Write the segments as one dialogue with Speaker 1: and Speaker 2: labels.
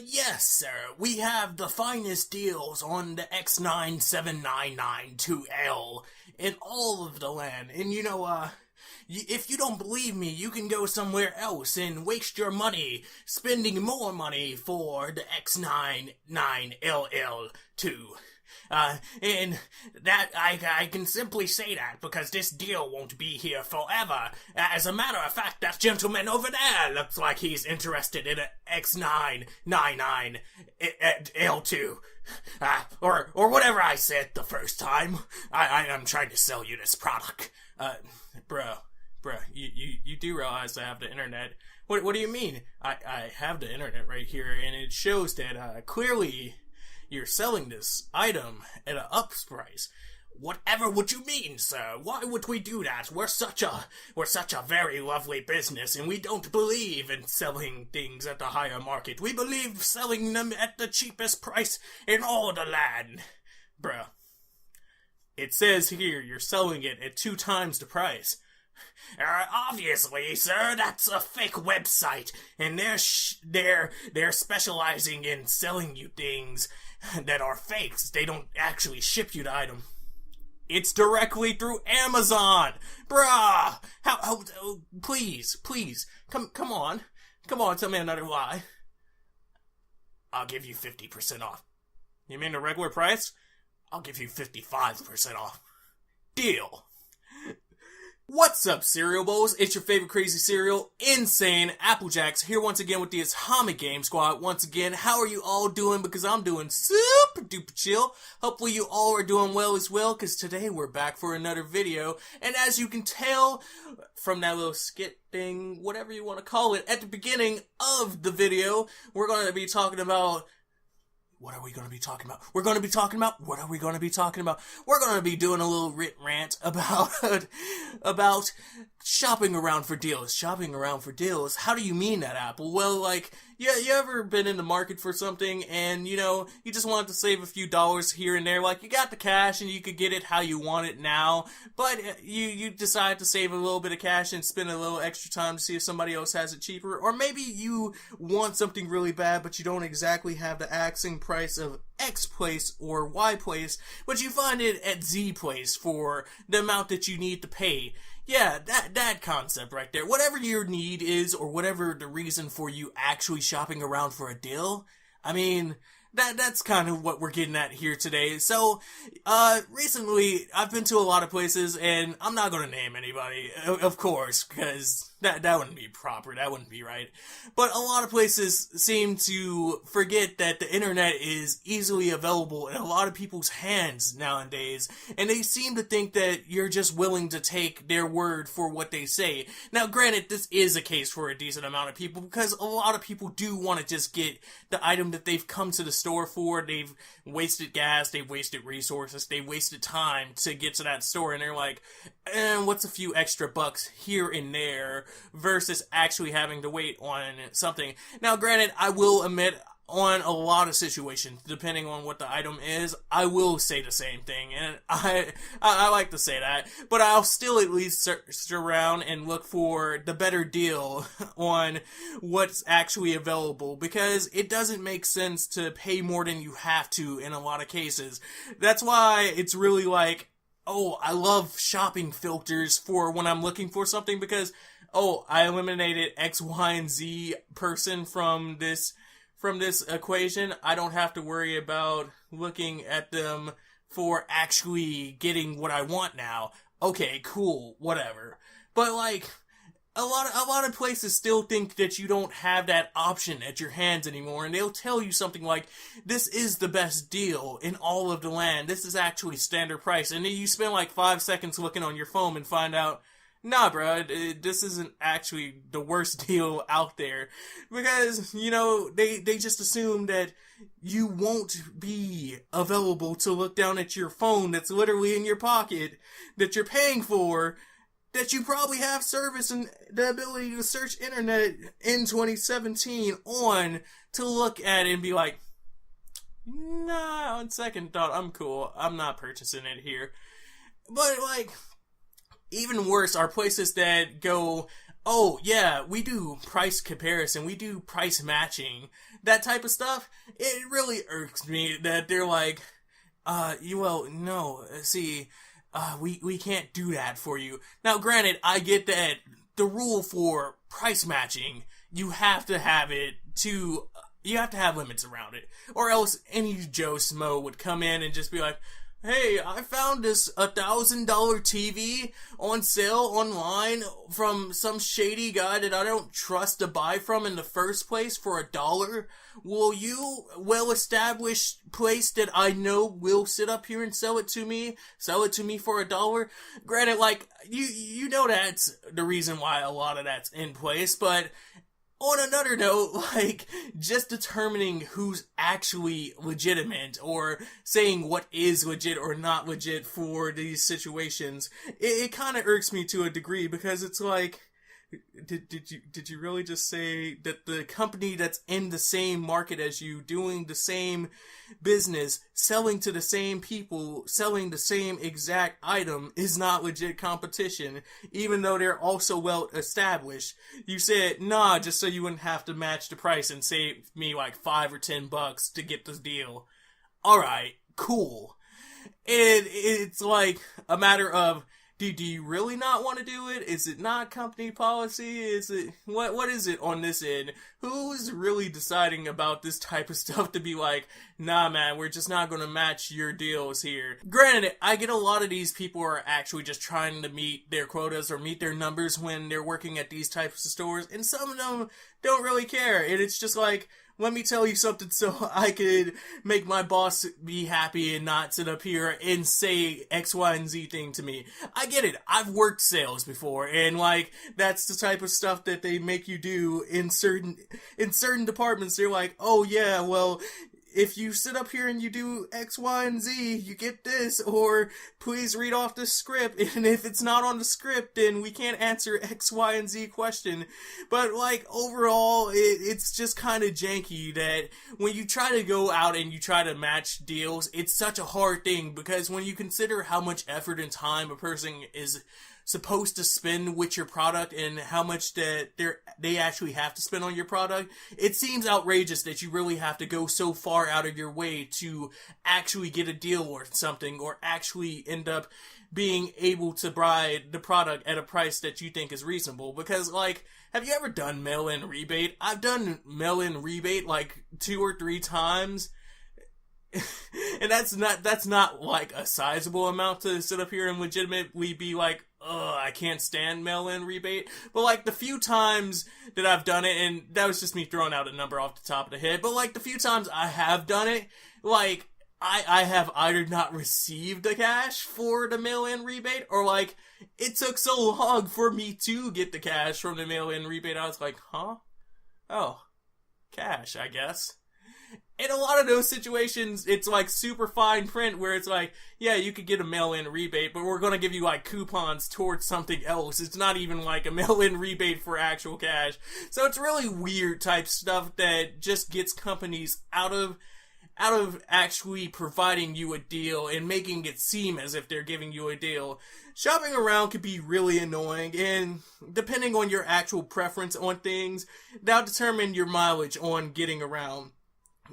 Speaker 1: Yes, sir. We have the finest deals on the X97992L in all of the land. And if you don't believe me, you can go somewhere else and waste your money spending more money for the X99LL2. And that, I can simply say that because this deal won't be here forever. As a matter of fact, that gentleman over there looks like he's interested in an X999L2. Or whatever I said the first time. I'm trying to sell you this product. Bruh, you do realize I have the internet. What do you mean? I have the internet right here, and it shows that, clearly you're selling this item at an up price. Whatever would you mean, sir? Why would we do that? We're such a very lovely business, and we don't believe in selling things at the higher market. We believe selling them at the cheapest price in all the land. Bruh. It says here you're selling it at 2 times the price. Obviously, sir, that's a fake website, and they're specializing in selling you things that are fakes. They don't actually ship you the item. It's directly through Amazon, bruh. How? Please, come on, tell me another lie. I'll give you 50% off. You mean the regular price? I'll give you 55% off. Deal. What's up, cereal bowls? It's your favorite crazy cereal, InsaneAppleJackz, here once again with the Atomic Game Squad. Once again, how are you all doing? Because I'm doing super duper chill. Hopefully you all are doing well as well, because today we're back for another video. And as you can tell from that little skit thing, whatever you want to call it, at the beginning of the video, we're going to be talking about... What are we going to be talking about? What are we going to be talking about? We're going to be doing a little rant about shopping around for deals. Shopping around for deals? How do you mean that, Apple? Well, you ever been in the market for something and, you just wanted to save a few dollars here and there? Like, you got the cash and you could get it how you want it now, but you decide to save a little bit of cash and spend a little extra time to see if somebody else has it cheaper. Or maybe you want something really bad, but you don't exactly have the asking price of X place or Y place, but you find it at Z place for the amount that you need to pay. Yeah, that concept right there. Whatever your need is, or whatever the reason for you actually shopping around for a deal, I mean, that's kind of what we're getting at here today. So, recently, I've been to a lot of places, and I'm not gonna name anybody, of course, because that wouldn't be proper, that wouldn't be right. But a lot of places seem to forget that the internet is easily available in a lot of people's hands nowadays, and they seem to think that you're just willing to take their word for what they say. Now, granted, this is a case for a decent amount of people, because a lot of people do want to just get the item that they've come to the store for. They've wasted gas, they've wasted resources, they wasted time to get to that store, and they're like, what's a few extra bucks here and there versus actually having to wait on something. Now, granted, I will admit, on a lot of situations, depending on what the item is, I will say the same thing, and I like to say that, but I'll still at least search around and look for the better deal on what's actually available, because it doesn't make sense to pay more than you have to in a lot of cases. That's why it's really like, oh, I love shopping filters for when I'm looking for something, because, oh, I eliminated X, Y, and Z person from this equation. I don't have to worry about looking at them for actually getting what I want now. Okay, cool, whatever. But a lot of places still think that you don't have that option at your hands anymore, and they'll tell you something like, this is the best deal in all of the land, this is actually standard price, and then you spend 5 seconds looking on your phone and find out, nah, bro, this isn't actually the worst deal out there. Because, they just assume that you won't be available to look down at your phone that's literally in your pocket, that you're paying for, that you probably have service and the ability to search internet in 2017 on, to look at it and be like, nah, on second thought, I'm cool. I'm not purchasing it here. But, even worse are places that go, oh yeah, we do price comparison, we do price matching, that type of stuff. It really irks me that they're like, no, see, we can't do that for you. Now, granted, I get that the rule for price matching, you have to have limits around it, or else any Joe Smo would come in and just be like, hey, I found this $1,000 TV on sale online from some shady guy that I don't trust to buy from in the first place for $1. Will you, well-established place that I know will sit up here and sell it to me for $1? Granted, like, you know that's the reason why a lot of that's in place, but on another note, like, just determining who's actually legitimate, or saying what is legit or not legit for these situations, it kind of irks me to a degree, because it's like, did you really just say that the company that's in the same market as you, doing the same business, selling to the same people, selling the same exact item, is not legit competition, even though they're also well established? You said, nah, just so you wouldn't have to match the price and save me like $5 or $10 to get this deal. Alright, cool. And it's like a matter of, do you really not want to do it? Is it not company policy? Is it, what is it on this end? Who's really deciding about this type of stuff to be like, nah man, we're just not going to match your deals here? Granted, I get a lot of these people are actually just trying to meet their quotas or meet their numbers when they're working at these types of stores, and some of them don't really care, and it's just like, let me tell you something so I could make my boss be happy and not sit up here and say X, Y, and Z thing to me. I get it. I've worked sales before, and like, that's the type of stuff that they make you do in certain departments. They're like, oh yeah, well, if you sit up here and you do X, Y, and Z, you get this, or please read off the script, and if it's not on the script, then we can't answer X, Y, and Z question. But, like, overall, it's just kind of janky that when you try to go out and you try to match deals, it's such a hard thing, because when you consider how much effort and time a person is supposed to spend with your product and how much that they actually have to spend on your product, it seems outrageous that you really have to go so far out of your way to actually get a deal or something, or actually end up being able to buy the product at a price that you think is reasonable. Because, like, have you ever done mail-in rebate? I've done mail-in rebate like 2 or 3 times. And that's not like a sizable amount to sit up here and legitimately be like, I can't stand mail-in rebate. But like the few times that I've done it, and that was just me throwing out a number off the top of the head, but like the few times I have done it, like I have either not received the cash for the mail-in rebate, or like it took so long for me to get the cash from the mail-in rebate, I was like, huh? Oh, cash, I guess. In a lot of those situations, it's like super fine print where it's like, yeah, you could get a mail-in rebate, but we're going to give you like coupons towards something else. It's not even like a mail-in rebate for actual cash. So it's really weird type stuff that just gets companies out of actually providing you a deal and making it seem as if they're giving you a deal. Shopping around can be really annoying, and depending on your actual preference on things, that'll determine your mileage on getting around.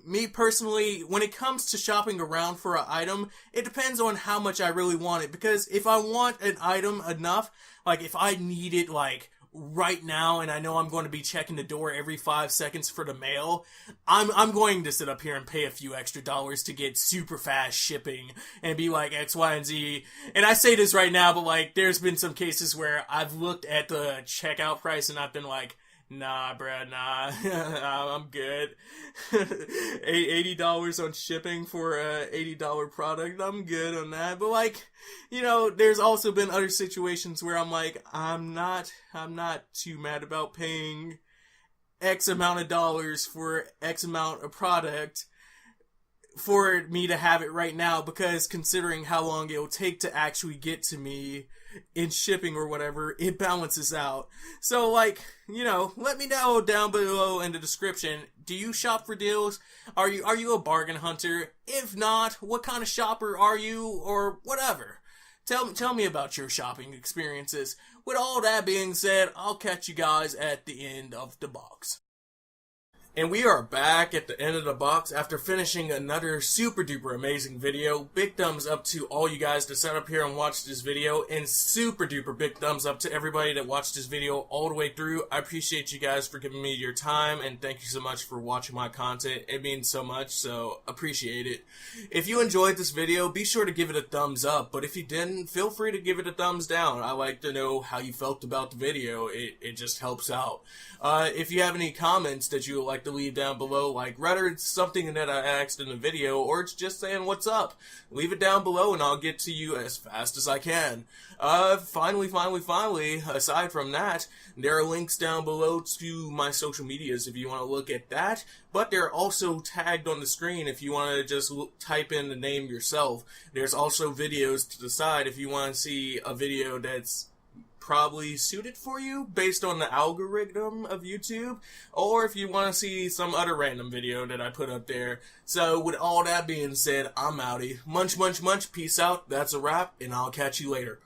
Speaker 1: Me personally, when it comes to shopping around for an item, it depends on how much I really want it. Because if I want an item enough, like if I need it like right now and I know I'm going to be checking the door every 5 seconds for the mail, I'm going to sit up here and pay a few extra dollars to get super fast shipping and be like X, Y, and Z. And I say this right now, but like there's been some cases where I've looked at the checkout price and I've been like, nah, bruh, nah, I'm good. $80 on shipping for a $80 product, I'm good on that. But like, you know, there's also been other situations where I'm like, I'm not too mad about paying X amount of dollars for X amount of product for me to have it right now, because considering how long it'll take to actually get to me in shipping or whatever, it balances out. So like, you know, let me know down below in the description, do you shop for deals? Are you a bargain hunter? If not, what kind of shopper are you, or whatever? Tell me about your shopping experiences. With all that being said, I'll catch you guys at the end of the box. And we are back at the end of the box after finishing another super duper amazing video. Big thumbs up to all you guys that sat up here and watched this video, and super duper big thumbs up to everybody that watched this video all the way through. I appreciate you guys for giving me your time, and thank you so much for watching my content. It means so much, so appreciate it. If you enjoyed this video, be sure to give it a thumbs up, but if you didn't, feel free to give it a thumbs down. I like to know how you felt about the video. It just helps out. If you have any comments that you would like to leave down below, like whether it's something that I asked in the video or it's just saying what's up, leave it down below and I'll get to you as fast as I can. Finally, aside from that, there are links down below to my social medias if you want to look at that, but they're also tagged on the screen if you want to just type in the name yourself. There's also videos to the side if you want to see a video that's probably suited for you based on the algorithm of YouTube, or if you want to see some other random video that I put up there. So with all that being said, I'm outie. Munch, munch, munch. Peace out. That's a wrap, and I'll catch you later.